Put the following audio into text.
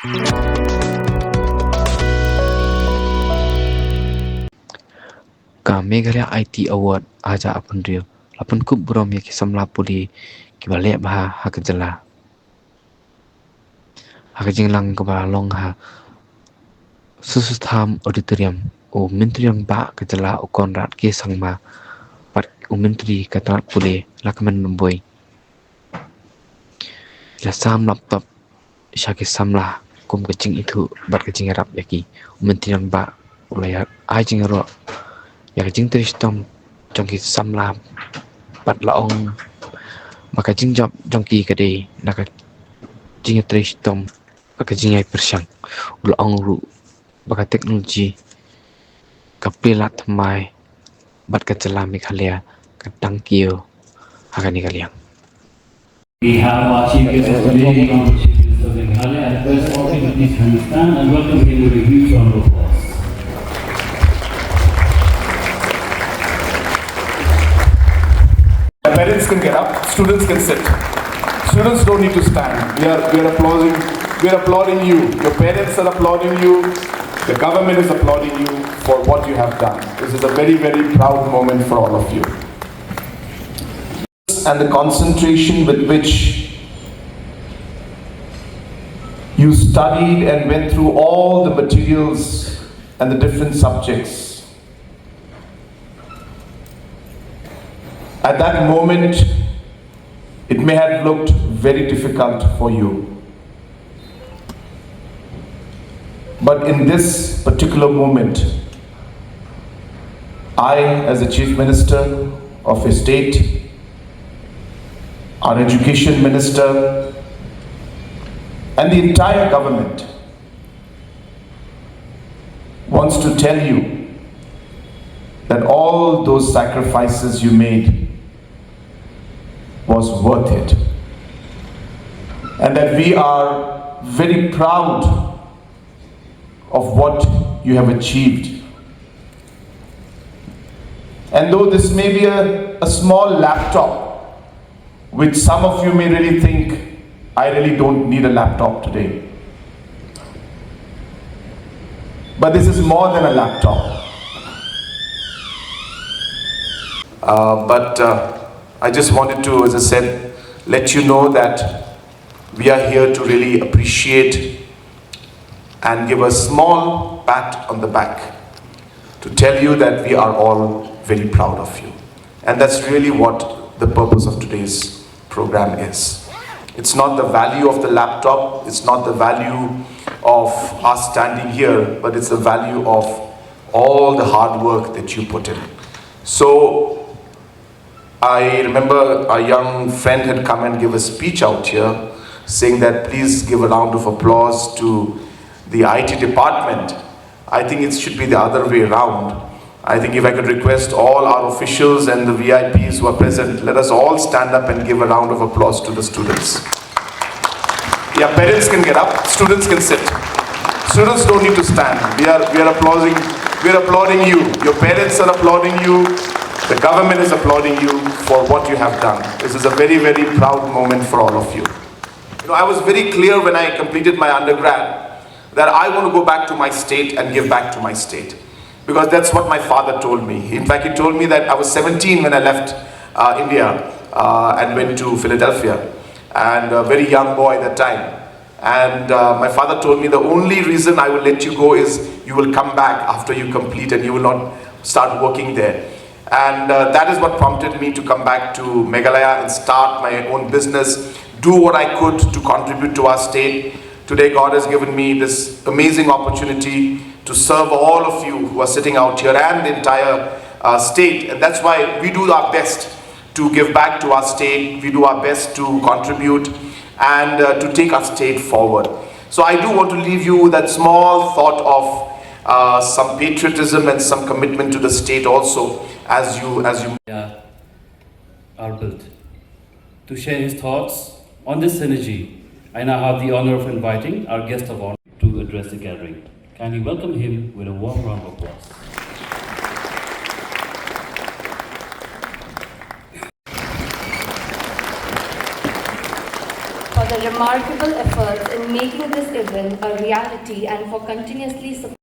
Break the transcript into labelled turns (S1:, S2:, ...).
S1: Ka Meghalaya IT Award aja apun rio. Lapun kup burom ya ki samla pule kiba le bah ha ke jylla. Ha ke jinglang ke long ha susutham auditorium o mentriang ba ke jylla o konrat ke sangma pat o mentri katrat pule lakman nomboi. La sam laptop syaki samla kum kecing itu bat kecing rap yaki o mentriang ba ulaya ai jing ro ya kecing tristom jongki samla pat laong maka jing job jongki kade naka jing tristom maka jing ai persang laong ru baka teknologi kapilat mai bat ka jylla Meghalaya ka tangkio hakani kaliang.
S2: We have our Chief Guest of today, Honorable Chief Minister of Meghalaya, and first all people please kindly stand and welcome him with a huge round of applause.
S3: Parents can get up, students can sit. Students don't need to stand. We are applauding you. Your parents are applauding you. The government is applauding you for what you have done. This is a very, very proud moment for all of you. And the concentration with which you studied and went through all the materials and the different subjects. At that moment, it may have looked very difficult for you. But in this particular moment, I, as the Chief Minister of a state, our Education Minister, and the entire government wants to tell you that all those sacrifices you made was worth it, and that we are very proud of what you have achieved. And though this may be a small laptop, which some of you may really think, I really don't need a laptop today. But this is more than a laptop. I just wanted to, as I said, let you know that we are here to really appreciate and give a small pat on the back to tell you that we are all very proud of you. And that's really what the purpose of today's program is. It's not the value of the laptop, it's not the value of us standing here, but it's the value of all the hard work that you put in. So I remember a young friend had come and give a speech out here saying that please give a round of applause to the IT department. I think it should be the other way around. I think if I could request all our officials and the VIPs who are present, let us all stand up and give a round of applause to the students. Yeah, parents can get up, students can sit. Students don't need to stand. We are applauding you. Your parents are applauding you. The government is applauding you for what you have done. This is a very, very proud moment for all of you. You know, I was very clear when I completed my undergrad that I want to go back to my state and give back to my state. Because that's what my father told me. In fact, he told me that I was 17 when I left India and went to Philadelphia. And a very young boy at that time. And my father told me the only reason I will let you go is you will come back after you complete and you will not start working there. And that is what prompted me to come back to Meghalaya and start my own business, do what I could to contribute to our state. Today God has given me this amazing opportunity to serve all of you who are sitting out here and the entire state. And that's why we do our best to give back to our state, we do our best to contribute and to take our state forward. So I do want to leave you with that small thought of some patriotism and some commitment to the state also as you
S2: are built. To share his thoughts on this synergy, I now have the honor of inviting our guest of honor to address the gathering. Kindly welcome him with a warm round of applause.
S4: for the remarkable efforts in making this event a reality and for continuously supporting